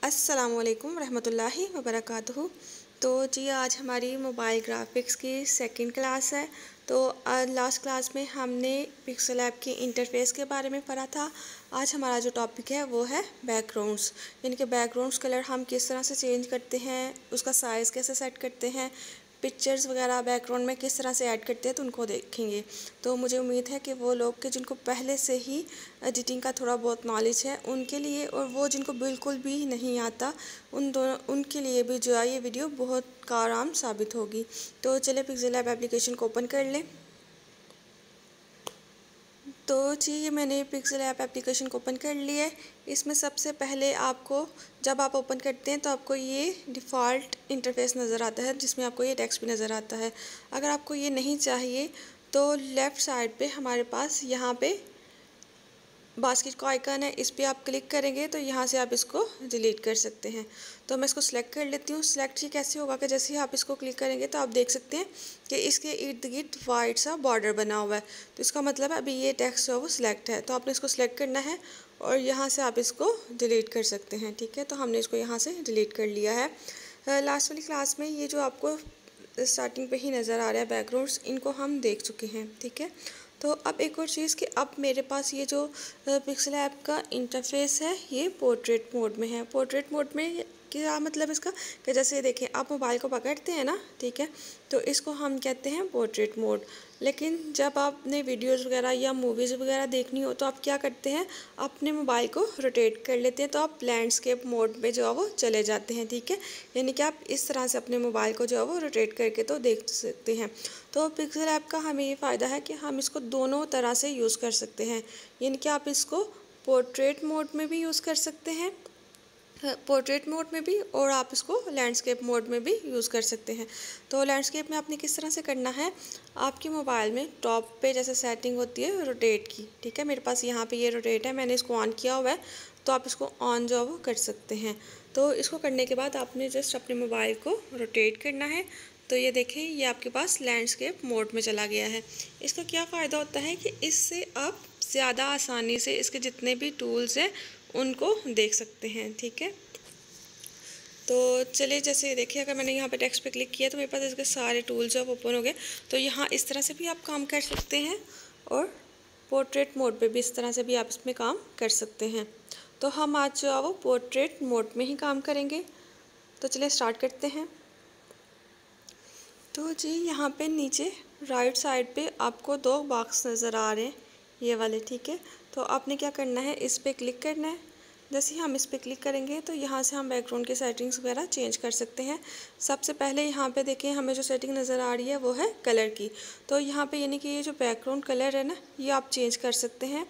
अस्सलामुअलैकुम रहमतुल्लाहि वबरकातुहू। तो जी आज हमारी मोबाइल ग्राफिक्स की सेकंड क्लास है। तो लास्ट क्लास में हमने पिक्सल ऐप की इंटरफेस के बारे में पढ़ा था। आज हमारा जो टॉपिक है वो है बैकग्राउंड्स, यानी कि बैकग्राउंड्स कलर हम किस तरह से चेंज करते हैं, उसका साइज़ कैसे सेट करते हैं, पिक्चर्स वगैरह बैकग्राउंड में किस तरह से ऐड करते हैं, तो उनको देखेंगे। तो मुझे उम्मीद है कि वो लोग के जिनको पहले से ही एडिटिंग का थोड़ा बहुत नॉलेज है उनके लिए, और वो जिनको बिल्कुल भी नहीं आता उनके लिए भी जो है ये वीडियो बहुत कारआमद साबित होगी। तो चलिए पिक्सल ऐप एप्लीकेशन को ओपन कर लें। तो जी ये मैंने पिक्सल ऐप एप्लीकेशन को ओपन कर लिया है। इसमें सबसे पहले आपको जब आप ओपन करते हैं तो आपको ये डिफ़ॉल्ट इंटरफेस नज़र आता है, जिसमें आपको ये टेक्स्ट भी नज़र आता है। अगर आपको ये नहीं चाहिए तो लेफ़्ट साइड पे हमारे पास यहाँ पे बास्केट का आइकन है, इस पर आप क्लिक करेंगे तो यहाँ से आप इसको डिलीट कर सकते हैं। तो मैं इसको सिलेक्ट कर लेती हूँ। सिलेक्ट ये कैसे होगा कि जैसे ही आप इसको क्लिक करेंगे तो आप देख सकते हैं कि इसके इर्द गिर्द वाइट सा बॉर्डर बना हुआ है। तो इसका मतलब है अभी ये टेक्स्ट है वो सिलेक्ट है, तो आपने इसको सिलेक्ट करना है और यहाँ से आप इसको डिलीट कर सकते हैं। ठीक है, तो हमने इसको यहाँ से डिलीट कर लिया है। लास्ट वाली क्लास में ये जो आपको स्टार्टिंग पे ही नज़र आ रहा है बैकग्राउंड्स, इनको हम देख चुके हैं। ठीक है, तो अब एक और चीज़ कि अब मेरे पास ये जो पिक्सल ऐप का इंटरफेस है ये पोर्ट्रेट मोड में है। पोर्ट्रेट मोड में क्या मतलब इसका कि जैसे देखें आप मोबाइल को पकड़ते हैं ना, ठीक है, तो इसको हम कहते हैं पोर्ट्रेट मोड। लेकिन जब आपने वीडियोज़ वगैरह या मूवीज़ वगैरह देखनी हो तो आप क्या करते हैं, अपने मोबाइल को रोटेट कर लेते हैं, तो आप लैंडस्केप मोड में जो है वो चले जाते हैं। ठीक है, यानी कि आप इस तरह से अपने मोबाइल को जो है वो रोटेट करके तो देख सकते हैं। तो पिक्सल ऐप का हमें ये फ़ायदा है कि हम इसको दोनों तरह से यूज़ कर सकते हैं, यानी कि आप इसको पोर्ट्रेट मोड में भी यूज़ कर सकते हैं, पोर्ट्रेट मोड में भी, और आप इसको लैंडस्केप मोड में भी यूज़ कर सकते हैं। तो लैंडस्केप में आपने किस तरह से करना है, आपके मोबाइल में टॉप पे जैसे सेटिंग होती है रोटेट की, ठीक है, मेरे पास यहाँ पे ये रोटेट है, मैंने इसको ऑन किया हुआ है, तो आप इसको ऑन जो वो कर सकते हैं। तो इसको करने के बाद आपने जस्ट अपने मोबाइल को रोटेट करना है। तो ये देखें ये आपके पास लैंडस्केप मोड में चला गया है। इसका क्या फ़ायदा होता है कि इससे आप ज़्यादा आसानी से इसके जितने भी टूल्स हैं उनको देख सकते हैं। ठीक है, तो चलिए जैसे देखिए अगर मैंने यहाँ पे टेक्स्ट पे क्लिक किया तो मेरे पास इसके सारे टूल्स अब ओपन हो गए। तो यहाँ इस तरह से भी आप काम कर सकते हैं और पोर्ट्रेट मोड पे भी इस तरह से भी आप इसमें काम कर सकते हैं। तो हम आज जो है वो पोर्ट्रेट मोड में ही काम करेंगे। तो चलिए स्टार्ट करते हैं। तो जी यहाँ पे नीचे राइट साइड पे आपको दो बॉक्स नज़र आ रहे हैं, ये वाले। ठीक है, तो आपने क्या करना है, इस पर क्लिक करना है। जैसे ही हम इस पर क्लिक करेंगे तो यहाँ से हम बैकग्राउंड की सेटिंग्स वगैरह चेंज कर सकते हैं। सबसे पहले यहाँ पे देखें हमें जो सेटिंग नज़र आ रही है वो है कलर की। तो यहाँ पे यानी कि ये जो बैकग्राउंड कलर है ना, ये आप चेंज कर सकते हैं।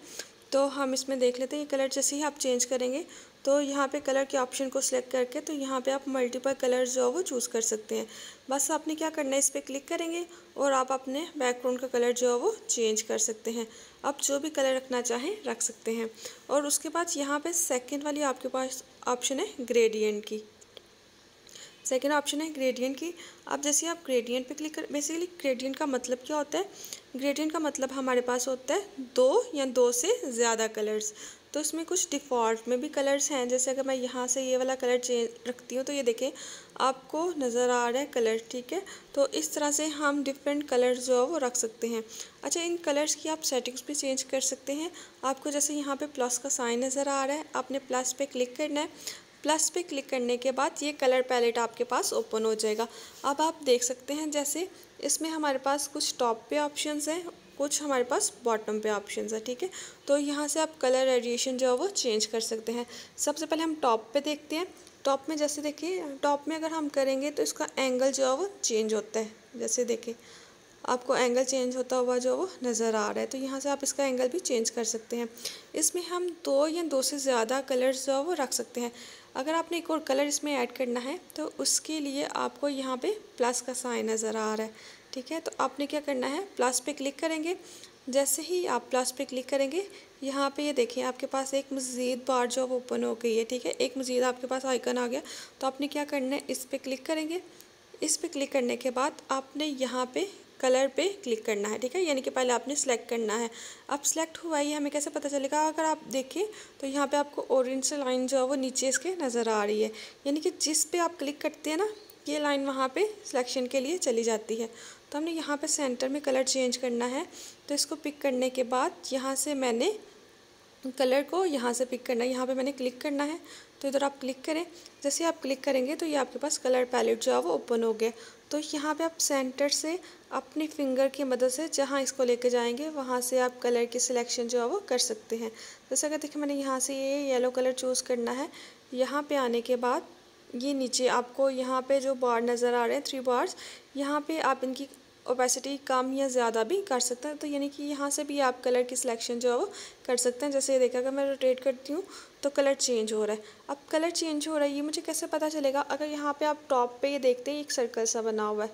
तो हम इसमें देख लेते हैं ये कलर जैसे ही आप चेंज करेंगे तो यहाँ पे कलर के ऑप्शन को सिलेक्ट करके तो यहाँ पे आप मल्टीपल कलर्स जो है वो चूज़ कर सकते हैं। बस आपने क्या करना है, इस पर क्लिक करेंगे और आप अपने बैकग्राउंड का कलर जो है वो चेंज कर सकते हैं। आप जो भी कलर रखना चाहें रख सकते हैं। और उसके बाद यहाँ पे सेकंड वाली आपके पास ऑप्शन है ग्रेडियंट की, सेकेंड ऑप्शन है ग्रेडियंट की। अब जैसे आप ग्रेडियंट पे क्लिक कर, बेसिकली ग्रेडियंट का मतलब क्या होता है, ग्रेडियंट का मतलब हमारे पास होता है दो या दो से ज़्यादा कलर्स। तो इसमें कुछ डिफ़ॉल्ट में भी कलर्स हैं, जैसे अगर मैं यहाँ से ये वाला कलर चेंज रखती हूँ तो ये देखें आपको नज़र आ रहा है कलर। ठीक है, तो इस तरह से हम डिफरेंट कलर्स जो है वो रख सकते हैं। अच्छा, इन कलर्स की आप सेटिंग्स भी चेंज कर सकते हैं। आपको जैसे यहाँ पे प्लस का साइन नज़र आ रहा है, आपने प्लस पे क्लिक करना है। प्लस पे क्लिक करने के बाद ये कलर पैलेट आपके पास ओपन हो जाएगा। अब आप देख सकते हैं जैसे इसमें हमारे पास कुछ टॉप पे ऑप्शंस हैं, कुछ हमारे पास बॉटम पे ऑप्शंस है। ठीक है, तो यहाँ से आप कलर रेडिएशन जो है वो चेंज कर सकते हैं। सबसे पहले हम टॉप पे देखते हैं। टॉप में जैसे देखिए, टॉप में अगर हम करेंगे तो इसका एंगल जो है वो चेंज होता है। जैसे देखिए आपको एंगल चेंज होता हुआ जो वो नज़र आ रहा है, तो यहाँ से आप इसका एंगल भी चेंज कर सकते हैं। इसमें हम दो या दो से ज़्यादा कलर्स जो है वो रख सकते हैं। अगर आपने एक और कलर इसमें ऐड करना है तो उसके लिए आपको यहाँ पे प्लस का साइन नज़र आ रहा है। ठीक है, तो आपने क्या करना है, प्लस पे क्लिक करेंगे। जैसे ही आप प्लस पे क्लिक करेंगे यहाँ पे ये देखिए आपके पास एक मज़ीद बार जो ओपन हो गई है। ठीक है, एक मज़ीद आपके पास आइकन आ गया। तो आपने क्या करना है, इस पर क्लिक करेंगे। इस पर क्लिक करने के बाद आपने यहाँ पे कलर पे क्लिक करना है, ठीक है। यानी कि पहले आपने सेलेक्ट करना है। अब सेलेक्ट हुआ ये हमें कैसे पता चलेगा? अगर आप देखें तो यहाँ पे आपको ऑरेंज से लाइन जो है वो नीचे इसके नज़र आ रही है, यानी कि जिस पे आप क्लिक करते हैं ना, ये लाइन वहाँ पे सिलेक्शन के लिए चली जाती है। तो हमने यहाँ पे सेंटर में कलर चेंज करना है। तो इसको पिक करने के बाद यहाँ से मैंने कलर को यहाँ से पिक करना है, यहाँ पे मैंने क्लिक करना है। तो इधर आप क्लिक करें, जैसे आप क्लिक करेंगे तो ये आपके पास कलर पैलेट जो है वो ओपन हो गया। तो यहाँ पे आप सेंटर से अपनी फिंगर की मदद से जहाँ इसको लेके जाएंगे वहाँ से आप कलर की सिलेक्शन जो है वो कर सकते हैं। जैसे अगर देखिए मैंने यहाँ से ये येलो कलर चूज़ करना है। यहाँ पे आने के बाद ये नीचे आपको यहाँ पे जो बार नज़र आ रहे हैं 3 बार्स, यहाँ पे आप इनकी ओपेसिटी कम या ज़्यादा भी कर सकते हैं। तो यानी कि यहाँ से भी आप कलर की सिलेक्शन जो है वो कर सकते हैं। जैसे ये देखा, अगर मैं रोटेट करती हूँ तो कलर चेंज हो रहा है। अब कलर चेंज हो रहा है ये मुझे कैसे पता चलेगा? अगर यहाँ पे आप टॉप पे ये देखते हैं एक सर्कल सा बना हुआ है,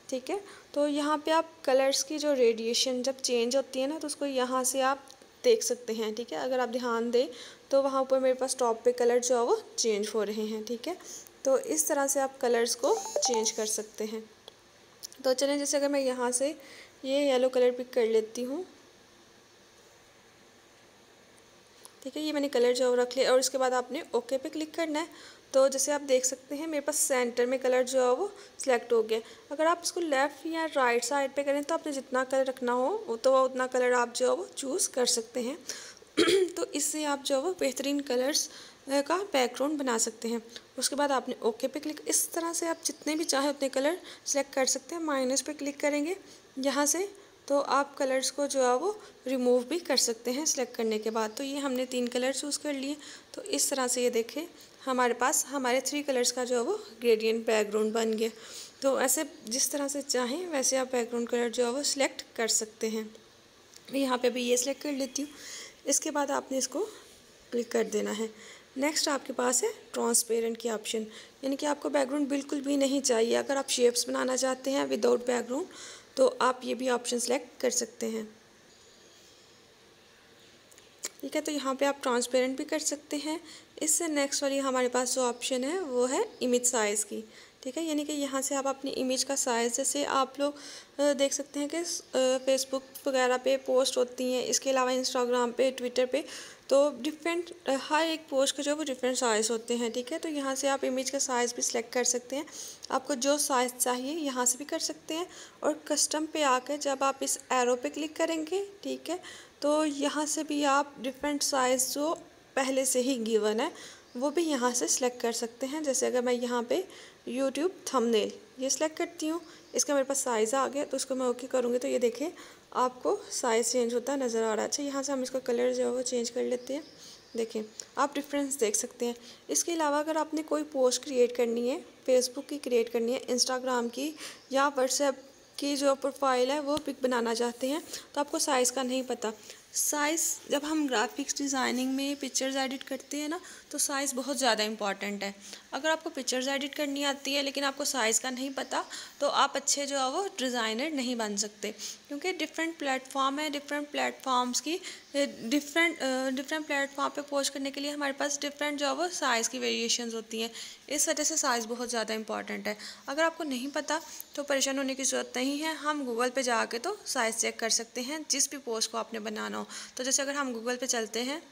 ठीक है। तो यहाँ पे आप कलर्स की जो रेडिएशन जब चेंज होती है ना, तो उसको यहाँ से आप देख सकते हैं, ठीक है। अगर आप ध्यान दें तो वहाँ ऊपर मेरे पास टॉप पे कलर जो है वो चेंज हो रहे हैं, ठीक है। तो इस तरह से आप कलर्स को चेंज कर सकते हैं। तो चलें, जैसे अगर मैं यहाँ से ये येलो कलर पिक कर लेती हूँ, ठीक है। ये मैंने कलर जो रख लिया और इसके बाद आपने ओके पे क्लिक करना है। तो जैसे आप देख सकते हैं मेरे पास सेंटर में कलर जो है वो सिलेक्ट हो गया। अगर आप इसको लेफ़्ट या राइट साइड पे करें तो आपने जितना कलर रखना हो तो उतना कलर आप जो है वो चूज़ कर सकते हैं। तो इससे आप जो है वो बेहतरीन कलर्स का बैकग्राउंड बना सकते हैं। उसके बाद आपने ओके पे क्लिक, इस तरह से आप जितने भी चाहे उतने कलर सेलेक्ट कर सकते हैं। माइनस पे क्लिक करेंगे यहाँ से तो आप कलर्स को जो है वो रिमूव भी कर सकते हैं सेलेक्ट करने के बाद। तो ये हमने 3 कलर चूज़ कर लिए। तो इस तरह से ये देखें हमारे पास हमारे 3 कलर्स का जो है वो ग्रेडियंट बैकग्राउंड बन गया। तो ऐसे जिस तरह से चाहें वैसे आप बैकग्राउंड कलर जो है वो सिलेक्ट कर सकते हैं। मैं यहाँ पे अभी ये सिलेक्ट कर लेती हूँ। इसके बाद आपने इसको क्लिक कर देना है। नेक्स्ट आपके पास है ट्रांसपेरेंट की ऑप्शन, यानी कि आपको बैकग्राउंड बिल्कुल भी नहीं चाहिए। अगर आप शेप्स बनाना चाहते हैं विदाउट बैकग्राउंड तो आप ये भी ऑप्शन सेलेक्ट कर सकते हैं, ठीक है। तो यहाँ पे आप ट्रांसपेरेंट भी कर सकते हैं। इससे नेक्स्ट वाली हमारे पास जो ऑप्शन है वो है इमेज साइज़ की, ठीक है। यानी कि यहाँ से आप अपनी इमेज का साइज़, जैसे आप लोग देख सकते हैं कि फेसबुक वगैरह पे पोस्ट होती हैं, इसके अलावा इंस्टाग्राम पे, ट्विटर पे, तो डिफरेंट हर एक पोस्ट के जो वो डिफरेंट साइज़ होते हैं, ठीक है। तो यहाँ से आप इमेज का साइज़ भी सिलेक्ट कर सकते हैं। आपको जो साइज़ चाहिए यहाँ से भी कर सकते हैं। और कस्टम पे आकर जब आप इस एरो पे क्लिक करेंगे, ठीक है, तो यहाँ से भी आप डिफरेंट साइज़ जो पहले से ही गिवन है वो भी यहाँ से सिलेक्ट कर सकते हैं। जैसे अगर मैं यहाँ पे यूट्यूब थंबनेल ये सिलेक्ट करती हूँ, इसका मेरे पास साइज़ आ गया, तो इसको मैं ओके करूँगी तो ये देखें आपको साइज़ चेंज होता नज़र आ रहा है। अच्छा, यहाँ से हम इसका कलर जो है वो चेंज कर लेते हैं। देखें आप डिफरेंस देख सकते हैं। इसके अलावा अगर आपने कोई पोस्ट क्रिएट करनी है, फेसबुक की क्रिएट करनी है, इंस्टाग्राम की या व्हाट्सएप की जो प्रोफाइल है वो पिक बनाना चाहते हैं, तो आपको साइज़ का नहीं पता। साइज़ जब हम ग्राफिक्स डिज़ाइनिंग में पिक्चर्स एडिट करते हैं ना, तो साइज़ बहुत ज़्यादा इंपॉर्टेंट है। अगर आपको पिक्चर्स एडिट करनी आती है लेकिन आपको साइज़ का नहीं पता, तो आप अच्छे जो है वो डिज़ाइनर नहीं बन सकते। क्योंकि डिफरेंट प्लेटफॉर्म है, डिफरेंट प्लेटफॉर्म्स की डिफरेंट प्लेटफॉर्म पे पोस्ट करने के लिए हमारे पास डिफरेंट जो है वो साइज़ की वेरिएशंस होती हैं। इस वजह से साइज़ बहुत ज़्यादा इंपॉर्टेंट है। अगर आपको नहीं पता तो परेशान होने की ज़रूरत नहीं है। हम गूगल पे जाके तो साइज़ चेक कर सकते हैं जिस भी पोस्ट को आपने बनाना हो। तो जैसे अगर हम गूगल पे चलते हैं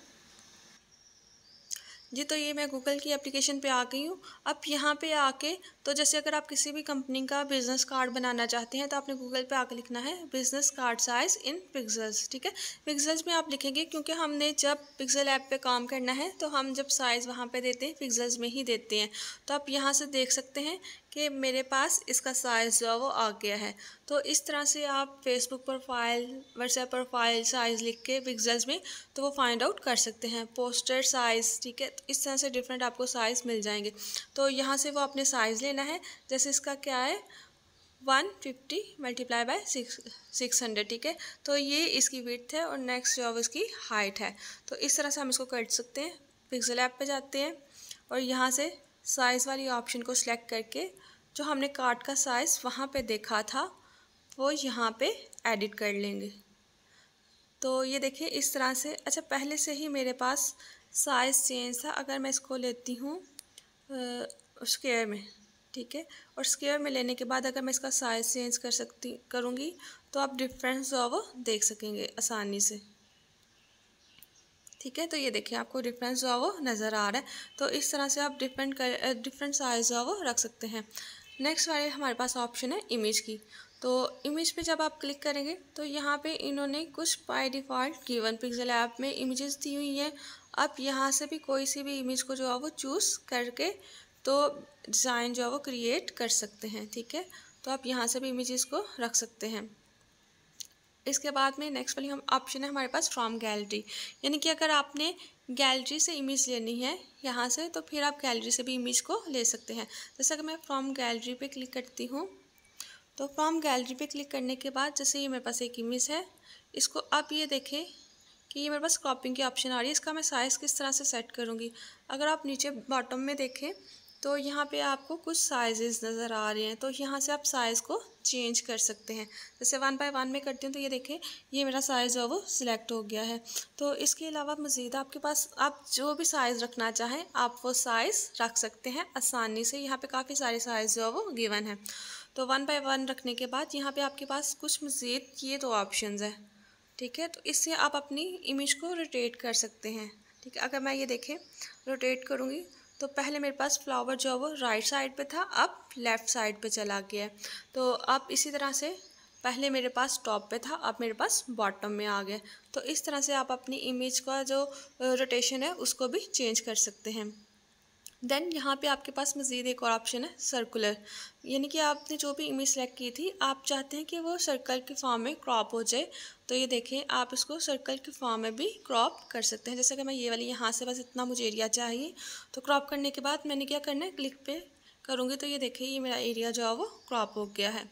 जी, तो ये मैं गूगल की एप्लीकेशन पे आ गई हूँ। अब यहाँ पे आके तो जैसे अगर आप किसी भी कंपनी का बिज़नेस कार्ड बनाना चाहते हैं तो आपने गूगल पे आके लिखना है बिज़नेस कार्ड साइज़ इन पिक्सेल्स, ठीक है। पिक्सेल्स में आप लिखेंगे क्योंकि हमने जब पिक्सल ऐप पे काम करना है तो हम जब साइज़ वहाँ पे देते हैं पिक्सेल्स में ही देते हैं। तो आप यहाँ से देख सकते हैं कि मेरे पास इसका साइज़ जो है वो आ गया है। तो इस तरह से आप Facebook profile, WhatsApp profile size लिख के पिक्सेल्स में तो वो फाइंड आउट कर सकते हैं। पोस्टर साइज़, ठीक है, तो इस तरह से डिफरेंट आपको साइज़ मिल जाएंगे। तो यहाँ से वो अपने साइज़ लेना है। जैसे इसका क्या है 150 मल्टीप्लाई बाय 600, ठीक है। तो ये इसकी विड्थ है और नेक्स्ट जो है इसकी हाइट है। तो इस तरह से हम इसको कर सकते हैं। पिक्सल ऐप पे जाते हैं और यहाँ से साइज़ वाली ऑप्शन को सिलेक्ट करके जो हमने कार्ड का साइज़ वहाँ पे देखा था वो यहाँ पे एडिट कर लेंगे। तो ये देखिए इस तरह से। अच्छा, पहले से ही मेरे पास साइज़ चेंज था। अगर मैं इसको लेती हूँ स्क्वायर में, ठीक है। और स्क्वायर में लेने के बाद अगर मैं इसका साइज़ चेंज करूँगी तो आप डिफरेंस जो है वो देख सकेंगे आसानी से, ठीक है। तो ये देखिए आपको डिफरेंस जो है वो नज़र आ रहा है। तो इस तरह से आप डिफरेंट साइज़ जो है वो रख सकते हैं। नेक्स्ट वाले हमारे पास ऑप्शन है इमेज की। तो इमेज पे जब आप क्लिक करेंगे तो यहाँ पे इन्होंने कुछ by default given pixel app में इमेजेस दी हुई हैं। आप यहाँ से भी कोई सी भी इमेज को जो है वो चूज़ करके तो डिज़ाइन जो है वो क्रिएट कर सकते हैं, ठीक है। तो आप यहाँ से भी इमेजेस को रख सकते हैं। इसके बाद में नेक्स्ट वाली हम ऑप्शन है हमारे पास फ्रॉम गैलरी, यानी कि अगर आपने गैलरी से इमेज लेनी है यहाँ से तो फिर आप गैलरी से भी इमेज को ले सकते हैं। जैसे अगर मैं फ्रॉम गैलरी पे क्लिक करती हूँ तो फ्रॉम गैलरी पे क्लिक करने के बाद जैसे ये मेरे पास एक इमेज है, इसको आप ये देखें कि ये मेरे पास क्रॉपिंग की ऑप्शन आ रही है। इसका मैं साइज़ किस तरह से सेट करूँगी, अगर आप नीचे बॉटम में देखें तो यहाँ पे आपको कुछ साइजेस नज़र आ रहे हैं। तो यहाँ से आप साइज़ को चेंज कर सकते हैं। जैसे 1 बाय 1 में करती हूँ तो ये देखें ये मेरा साइज़ जो है वो सिलेक्ट हो गया है। तो इसके अलावा मज़ीद आपके पास आप जो भी साइज़ रखना चाहें आप वो साइज़ रख सकते हैं आसानी से। यहाँ पे काफ़ी सारे साइज़ जो है वो गिवन है। तो 1 बाय 1 रखने के बाद यहाँ पे आपके पास कुछ मज़ीद ये 2 ऑप्शंस हैं, ठीक है। तो इससे आप अपनी इमेज को रोटेट कर सकते हैं, ठीक है। अगर मैं ये देखें रोटेट करूँगी तो पहले मेरे पास फ्लावर जो है वो राइट साइड पे था, अब लेफ़्ट साइड पे चला गया है। तो आप इसी तरह से पहले मेरे पास टॉप पे था, अब मेरे पास बॉटम में आ गया। तो इस तरह से आप अपनी इमेज का जो रोटेशन है उसको भी चेंज कर सकते हैं। देन यहाँ पे आपके पास मज़ीद एक और ऑप्शन है सर्कुलर, यानी कि आपने जो भी इमेज सेलेक्ट की थी आप चाहते हैं कि वो सर्कल के फॉर्म में क्रॉप हो जाए। तो ये देखें आप इसको सर्कल के फॉर्म में भी क्रॉप कर सकते हैं। जैसे कि मैं ये वाली यहाँ से बस इतना मुझे एरिया चाहिए, तो क्रॉप करने के बाद मैंने क्या करना है क्लिक पे करूँगी तो ये देखें ये मेरा एरिया जो है वो क्रॉप हो गया है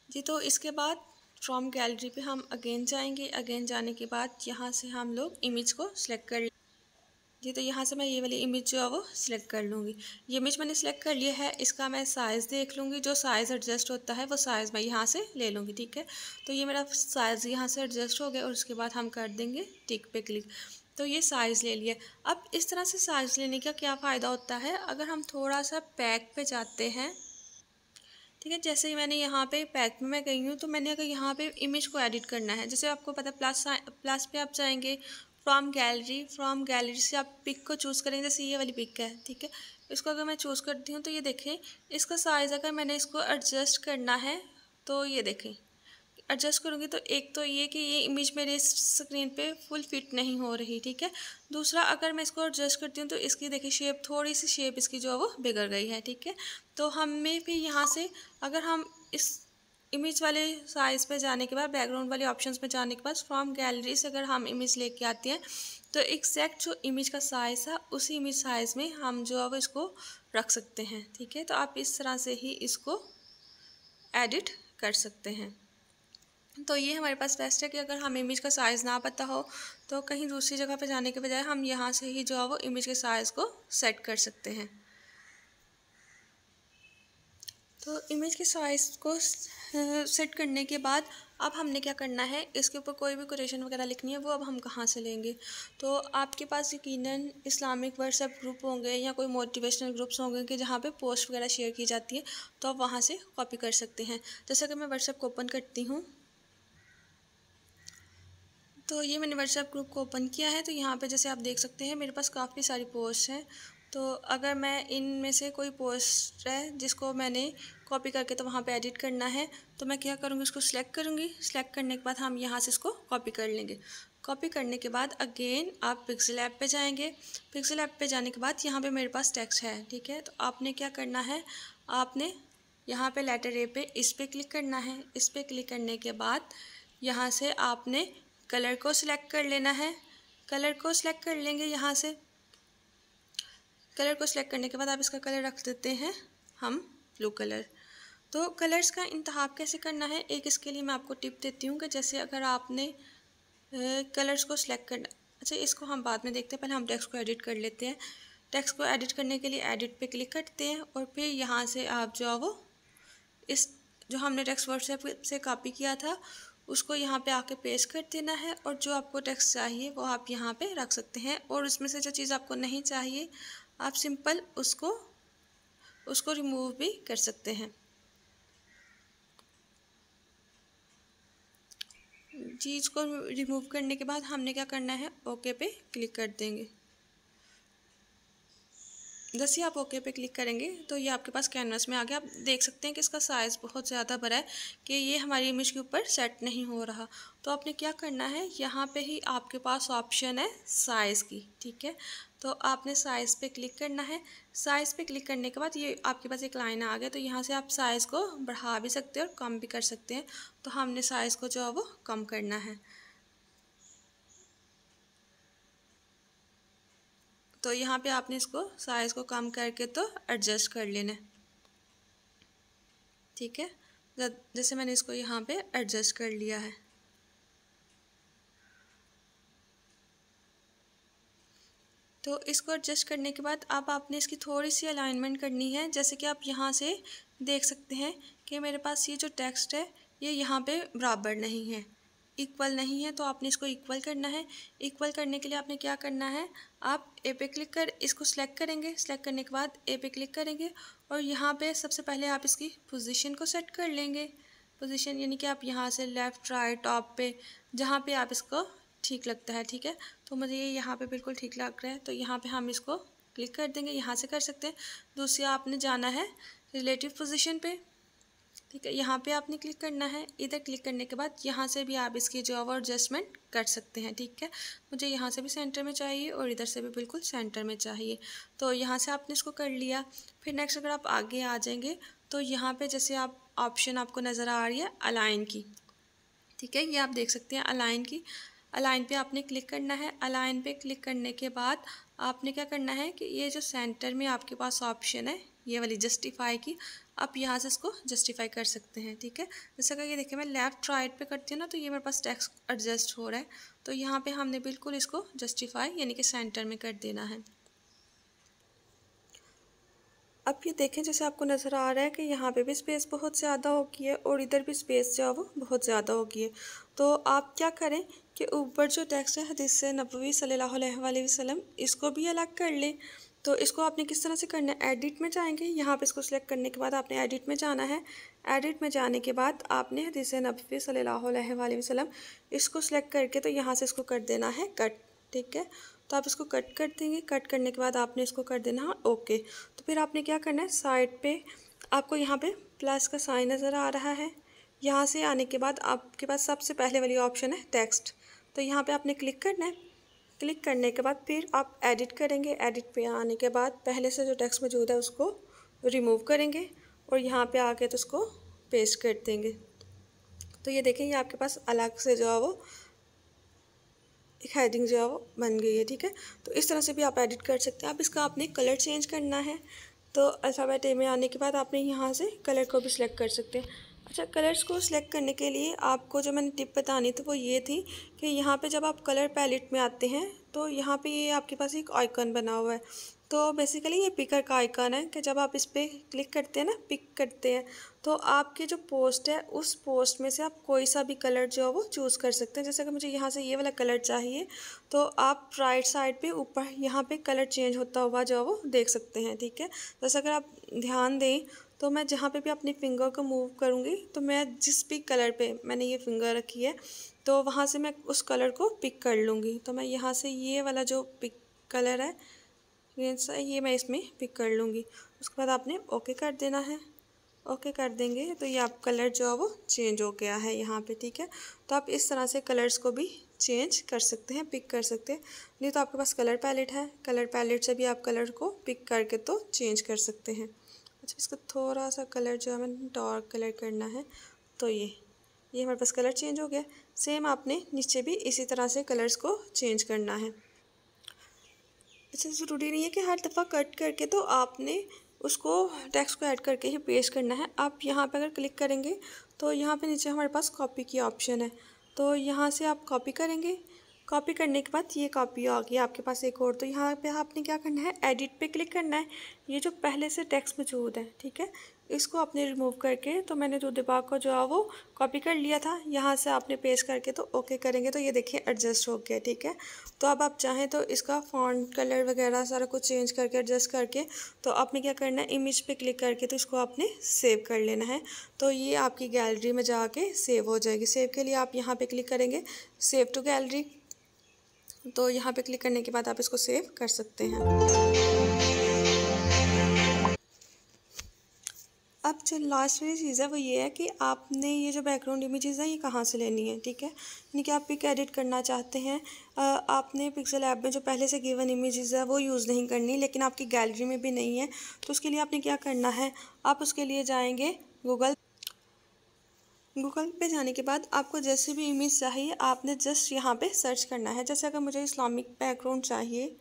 जी। तो इसके बाद फ्रॉम गैलरी पे हम अगेन जाएंगे। अगेन जाने के बाद यहाँ से हम लोग इमेज को सिलेक्ट कर जी। तो यहाँ से मैं ये वाली इमेज जो है वो सिलेक्ट कर लूँगी। ये इमेज मैंने सिलेक्ट कर लिया है, इसका मैं साइज़ देख लूँगी, जो साइज़ एडजस्ट होता है वो साइज़ मैं यहाँ से ले लूँगी, ठीक है। तो ये मेरा साइज़ यहाँ से एडजस्ट हो गया और उसके बाद हम कर देंगे टिक पे क्लिक। तो ये साइज़ ले लिया। अब इस तरह से साइज़ लेने का क्या फ़ायदा होता है, अगर हम थोड़ा सा बैक पे जाते हैं, ठीक है। जैसे ही मैंने यहाँ पे पैक में मैं गई हूँ तो मैंने अगर यहाँ पे इमेज को एडिट करना है, जैसे आपको पता है प्लस पे आप जाएंगे फ्रॉम गैलरी से आप पिक को चूज़ करेंगे। जैसे ये वाली पिक है, ठीक है। इसको अगर मैं चूज़ करती हूँ तो ये देखें इसका साइज़ अगर मैंने इसको एडजस्ट करना है तो ये देखें एडजस्ट करूँगी तो एक तो ये कि ये इमेज मेरे स्क्रीन पे फुल फिट नहीं हो रही, ठीक है। दूसरा अगर मैं इसको एडजस्ट करती हूँ तो इसकी देखिए शेप थोड़ी सी शेप इसकी जो है वो बिगड़ गई है, ठीक है। तो हमें भी यहाँ से अगर हम इस इमेज वाले साइज़ पे जाने के बाद बैकग्राउंड वाले ऑप्शंस पे जाने के बाद फ्रॉम गैलरी से अगर हम इमेज लेके आते हैं तो एग्जैक्ट जो इमेज का साइज़ है उसी इमेज साइज़ में हम जो है वो इसको रख सकते हैं, ठीक है। तो आप इस तरह से ही इसको एडिट कर सकते हैं। तो ये हमारे पास बेस्ट है कि अगर हमें इमेज का साइज़ ना पता हो तो कहीं दूसरी जगह पे जाने के बजाय हम यहाँ से ही जो है वो इमेज के साइज़ को सेट कर सकते हैं। तो इमेज के साइज़ को सेट करने के बाद अब हमने क्या करना है, इसके ऊपर कोई भी कोटेशन वगैरह लिखनी है वो अब हम कहाँ से लेंगे। तो आपके पास यकीनन इस्लामिक व्हाट्सएप ग्रुप होंगे या कोई मोटिवेशनल ग्रुप्स होंगे कि जहाँ पे पोस्ट वगैरह शेयर की जाती है, तो आप वहाँ से कॉपी कर सकते हैं। जैसे कि मैं व्हाट्सएप को ओपन करती हूँ तो ये मैंने व्हाट्सएप ग्रुप को ओपन किया है। तो यहाँ पे जैसे आप देख सकते हैं मेरे पास काफ़ी सारी पोस्ट हैं। तो अगर मैं इनमें से कोई पोस्ट है जिसको मैंने कॉपी करके तो वहाँ पे एडिट करना है तो मैं क्या करूँगी, उसको सिलेक्ट करूँगी। सिलेक्ट करने के बाद हम यहाँ से इसको कॉपी कर लेंगे। कॉपी करने के बाद अगेन आप पिक्सल ऐप पे जाएंगे। पिक्सल ऐप पे जाने के बाद यहाँ पे मेरे पास टेक्स्ट है, ठीक है। तो आपने क्या करना है, आपने यहाँ पे लेटर ए पे इस पर क्लिक करना है। इस पर क्लिक करने के बाद यहाँ से आपने कलर को सिलेक्ट कर लेना है। कलर को सिलेक्ट कर लेंगे यहाँ से। कलर को सिलेक्ट करने के बाद आप इसका कलर रख देते हैं हम ब्लू कलर। तो कलर्स का इंतखाब कैसे करना है, एक इसके लिए मैं आपको टिप देती हूँ कि जैसे अगर आपने कलर्स को सिलेक्ट करना, अच्छा इसको हम बाद में देखते हैं, पहले हम टेक्स्ट को एडिट कर लेते हैं। टेक्स्ट को एडिट करने के लिए एडिट पे क्लिक करते हैं और फिर यहाँ से आप जो है वो इस जो हमने टेक्स्ट व्हाट्सएप से कॉपी किया था उसको यहाँ पे आके पेस्ट कर देना है और जो आपको टेक्स्ट चाहिए वो आप यहाँ पे रख सकते हैं। और उसमें से जो चीज़ आपको नहीं चाहिए आप सिंपल उसको उसको रिमूव भी कर सकते हैं। चीज़ को रिमूव करने के बाद हमने क्या करना है, ओके पे क्लिक कर देंगे। जैसे ही आप ओके पे क्लिक करेंगे तो ये आपके पास कैनवास में आ गया। आप देख सकते हैं कि इसका साइज़ बहुत ज़्यादा बड़ा है कि ये हमारी इमेज के ऊपर सेट नहीं हो रहा। तो आपने क्या करना है, यहाँ पे ही आपके पास ऑप्शन है साइज़ की, ठीक है। तो आपने साइज़ पे क्लिक करना है। साइज़ पे क्लिक करने के बाद ये आपके पास एक लाइन आ गया, तो यहाँ से आप साइज़ को बढ़ा भी सकते हैं और कम भी कर सकते हैं। तो हमने साइज़ को जो है वो कम करना है। तो यहाँ पे आपने इसको साइज़ को कम करके तो एडजस्ट कर लेना है, ठीक है। जैसे मैंने इसको यहाँ पे एडजस्ट कर लिया है। तो इसको एडजस्ट करने के बाद अब आपने इसकी थोड़ी सी अलाइनमेंट करनी है। जैसे कि आप यहाँ से देख सकते हैं कि मेरे पास ये जो टेक्स्ट है ये यहाँ पे बराबर नहीं है, इक्वल नहीं है। तो आपने इसको इक्वल करना है। इक्वल करने के लिए आपने क्या करना है, आप ए पे क्लिक कर इसको सिलेक्ट करेंगे। सिलेक्ट करने के बाद ए पे क्लिक करेंगे और यहाँ पे सबसे पहले आप इसकी पोजीशन को सेट कर लेंगे। पोजीशन यानी कि आप यहाँ से लेफ़्ट राइट टॉप पे जहाँ पे आप इसको ठीक लगता है, ठीक है। तो मुझे ये यहाँ पे बिल्कुल ठीक लग रहा है, तो यहाँ पे हम इसको क्लिक कर देंगे। यहाँ से कर सकते हैं। दूसरी आपने जाना है रिलेटिव पोजीशन पे, ठीक है। यहाँ पे आपने क्लिक करना है। इधर क्लिक करने के बाद यहाँ से भी आप इसकी जो है एडजस्टमेंट कर सकते हैं, ठीक है। मुझे यहाँ से भी सेंटर में चाहिए और इधर से भी बिल्कुल सेंटर में चाहिए। तो यहाँ से आपने इसको कर लिया। फिर नेक्स्ट अगर आप आगे आ जाएंगे तो यहाँ पे जैसे आप ऑप्शन आपको नज़र आ रही है अलाइन की, ठीक है। ये आप देख सकते हैं अलाइन की। अलाइन पे आपने क्लिक करना है। अलाइन पे क्लिक करने के बाद आपने क्या करना है कि ये जो सेंटर में आपके पास ऑप्शन है ये वाली जस्टिफाई की, आप यहाँ से इसको जस्टिफाई कर सकते हैं, ठीक है। जैसे अगर ये देखिए मैं लेफ़्ट राइट पे करती हूँ ना तो ये मेरे पास टेक्स्ट एडजस्ट हो रहा है। तो यहाँ पे हमने बिल्कुल इसको जस्टिफाई यानी कि सेंटर में कर देना है। अब ये देखें जैसे आपको नज़र आ रहा है कि यहाँ पे भी स्पेस बहुत ज़्यादा हो गई है और इधर भी स्पेस जो है वो बहुत ज़्यादा हो गई है। तो आप क्या करें कि ऊपर जो टेक्स्ट है हदीस नबवी सल्लल्लाहु अलैहि वसल्लम, इसको भी अलग कर लें। तो इसको आपने किस तरह से करना है, एडिट में जाएंगे। यहाँ पे इसको सिलेक्ट करने के बाद आपने एडिट में जाना है। एडिट में जाने के बाद आपने हदीस नबवी सल्लल्लाहु अलैहि वसल्लम इसको सिलेक्ट करके तो यहाँ से इसको कर देना है कट, ठीक है। तो आप इसको कट कर देंगे। कट करने के बाद आपने इसको कर देना है ओके। तो फिर आपने क्या करना है, साइड पे आपको यहाँ पे प्लस का साइन नज़र आ रहा है। यहाँ से आने के बाद आपके पास सबसे पहले वाली ऑप्शन है टेक्स्ट, तो यहाँ पे आपने क्लिक करना है। क्लिक करने के बाद फिर आप एडिट करेंगे। एडिट पे आने के बाद पहले से जो टेक्स्ट मौजूद है उसको रिमूव करेंगे और यहाँ पे आके तो उसको पेस्ट कर देंगे। तो ये देखें ये आपके पास अलग से जो है वो एक हेडिंग जो है वो बन गई है, ठीक है। तो इस तरह से भी आप एडिट कर सकते हैं। अब इसका आपने कलर चेंज करना है। तो अल्फ़ाबेट ए में आने के बाद आपने यहाँ से कलर को भी सिलेक्ट कर सकते हैं। अच्छा, कलर्स को सिलेक्ट करने के लिए आपको जो मैंने टिप बतानी थी वो ये थी कि यहाँ पे जब आप कलर पैलेट में आते हैं तो यहाँ पे ये आपके पास एक आइकन बना हुआ है। तो बेसिकली ये पिकर का आइकन है कि जब आप इस पर क्लिक करते हैं ना, पिक करते हैं, तो आपकी जो पोस्ट है उस पोस्ट में से आप कोई सा भी कलर जो है वो चूज़ कर सकते हैं। जैसे कि मुझे यहाँ से ये वाला कलर चाहिए तो आप राइट साइड पे ऊपर यहाँ पे कलर चेंज होता हुआ जो है वो देख सकते हैं, ठीक है। जैसे अगर आप ध्यान दें तो मैं जहाँ पे भी अपनी फिंगर को मूव करूँगी तो मैं जिस भी कलर पे मैंने ये फिंगर रखी है तो वहाँ से मैं उस कलर को पिक कर लूँगी। तो मैं यहाँ से ये वाला जो पिक कलर है ये मैं इसमें पिक कर लूँगी। उसके बाद आपने ओके कर देना है। ओके कर देंगे तो ये आप कलर जो है वो चेंज हो गया है यहाँ पे, ठीक है। तो आप इस तरह से कलर्स को भी चेंज कर सकते हैं, पिक कर सकते हैं। नहीं तो आपके पास कलर पैलेट है, कलर पैलेट से भी आप कलर को पिक करके तो चेंज कर सकते हैं। अच्छा, इसका थोड़ा सा कलर जो हमें डार्क कलर करना है तो ये हमारे पास कलर चेंज हो गया। सेम आपने नीचे भी इसी तरह से कलर्स को चेंज करना है। अच्छा, ज़रूरी नहीं है कि हर दफ़ा कट करके तो आपने उसको टेक्स्ट को ऐड करके ही पेस्ट करना है। आप यहाँ पे अगर क्लिक करेंगे तो यहाँ पे नीचे हमारे पास कॉपी की ऑप्शन है, तो यहाँ से आप कॉपी करेंगे। कॉपी करने के बाद ये कॉपी आ गई आपके पास एक और। तो यहाँ पे आपने क्या करना है, एडिट पे क्लिक करना है। ये जो पहले से टेक्स्ट मौजूद है, ठीक है, इसको आपने रिमूव करके, तो मैंने जो दिमाग को जो है वो कॉपी कर लिया था, यहाँ से आपने पेस्ट करके तो ओके करेंगे तो ये देखिए एडजस्ट हो गया। ठीक है, तो अब आप चाहें तो इसका फॉन्ट कलर वगैरह सारा कुछ चेंज करके एडजस्ट करके तो आपने क्या करना है, इमेज पे क्लिक करके तो इसको आपने सेव कर लेना है। तो ये आपकी गैलरी में जाके सेव हो जाएगी। सेव के लिए आप यहाँ पे क्लिक करेंगे सेव टू गैलरी, तो यहाँ पे क्लिक करने के बाद आप इसको सेव कर सकते हैं। अब जो लास्ट वाली चीज़ है वो ये है कि आपने ये जो बैकग्राउंड इमेजेस हैं ये कहाँ से लेनी है। ठीक है, यानी कि आप पिक एडिट करना चाहते हैं, आपने पिक्सल ऐप में जो पहले से गिवन इमेजेस है वो यूज़ नहीं करनी, लेकिन आपकी गैलरी में भी नहीं है, तो उसके लिए आपने क्या करना है, आप उसके लिए जाएंगे गूगल पे जाने के बाद आपको जैसे भी इमेज चाहिए आपने जस्ट यहाँ पे सर्च करना है। जैसे अगर मुझे इस्लामिक बैकग्राउंड चाहिए,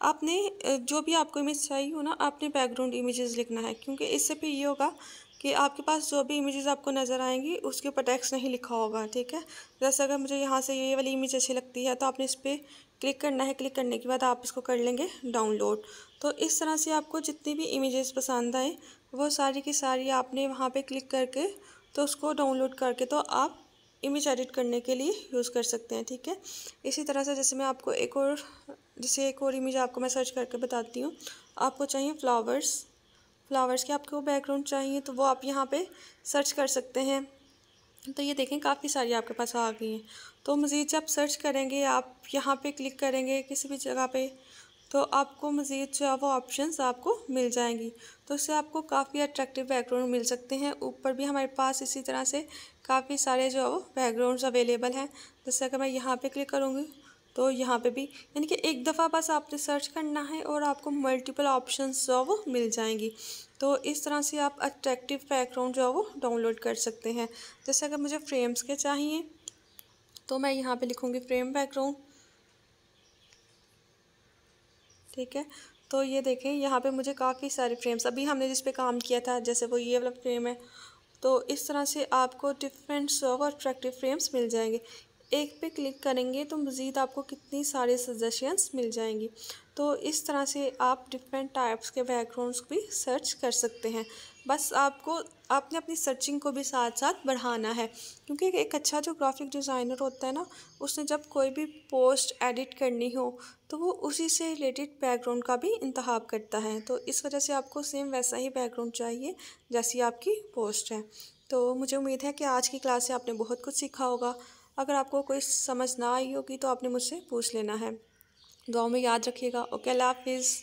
आपने जो भी आपको इमेज चाहिए हो ना, आपने बैकग्राउंड इमेजेस लिखना है, क्योंकि इससे फिर ये होगा कि आपके पास जो भी इमेजेस आपको नज़र आएंगी उसके ऊपर टेक्स्ट नहीं लिखा होगा। ठीक है, जैसे अगर मुझे यहाँ से ये वाली इमेज अच्छी लगती है तो आपने इस पर क्लिक करना है। क्लिक करने के बाद आप इसको कर लेंगे डाउनलोड। तो इस तरह से आपको जितनी भी इमेजेस पसंद आए वो सारी की सारी आपने वहाँ पर क्लिक करके तो उसको डाउनलोड करके तो आप इमेज एडिट करने के लिए यूज़ कर सकते हैं। ठीक है, इसी तरह से जैसे मैं आपको एक और इमेज आपको मैं सर्च करके बताती हूँ। आपको चाहिए फ्लावर्स के आपको बैकग्राउंड चाहिए तो वो आप यहाँ पे सर्च कर सकते हैं। तो ये देखें काफ़ी सारी आपके पास आ गई हैं। तो मज़ीद जब सर्च करेंगे आप यहाँ पे क्लिक करेंगे किसी भी जगह पे तो आपको मज़ीद जो है वो ऑप्शंस आपको मिल जाएंगी, तो इससे आपको काफ़ी अट्रैक्टिव बैकग्राउंड मिल सकते हैं। ऊपर भी हमारे पास इसी तरह से काफ़ी सारे जो है वो बैकग्राउंड्स अवेलेबल हैं। जैसे अगर मैं यहाँ पे क्लिक करूँगी तो यहाँ पे भी, यानी कि एक दफ़ा बस आपने सर्च करना है और आपको मल्टीपल ऑप्शंस जो है वो मिल जाएंगी। तो इस तरह से आप अट्रैक्टिव बैकग्राउंड जो है वो डाउनलोड कर सकते हैं। जैसे अगर मुझे फ्रेम्स के चाहिए तो मैं यहाँ पे लिखूँगी फ्रेम बैकग्राउंड। ठीक है, तो ये देखें यहाँ पे मुझे काफ़ी सारे फ्रेम्स अभी हमने जिस पे काम किया था जैसे वो ये वाला फ्रेम है, तो इस तरह से आपको डिफरेंट और अट्रैक्टिव फ्रेम्स मिल जाएंगे। एक पे क्लिक करेंगे तो मज़ीद आपको कितनी सारे सजेशंस मिल जाएंगी। तो इस तरह से आप डिफरेंट टाइप्स के बैकग्राउंड्स भी सर्च कर सकते हैं। बस आपने अपनी सर्चिंग को भी साथ साथ बढ़ाना है, क्योंकि एक अच्छा जो ग्राफिक डिज़ाइनर होता है ना, उसने जब कोई भी पोस्ट एडिट करनी हो तो वो उसी से रिलेटेड बैकग्राउंड का भी इंतखाब करता है। तो इस वजह से आपको सेम वैसा ही बैकग्राउंड चाहिए जैसी आपकी पोस्ट है। तो मुझे उम्मीद है कि आज की क्लास से आपने बहुत कुछ सीखा होगा। अगर आपको कोई समझ ना आई होगी तो आपने मुझसे पूछ लेना है। दुआ में याद रखिएगा। ओके, अल्लाह हाफिज़।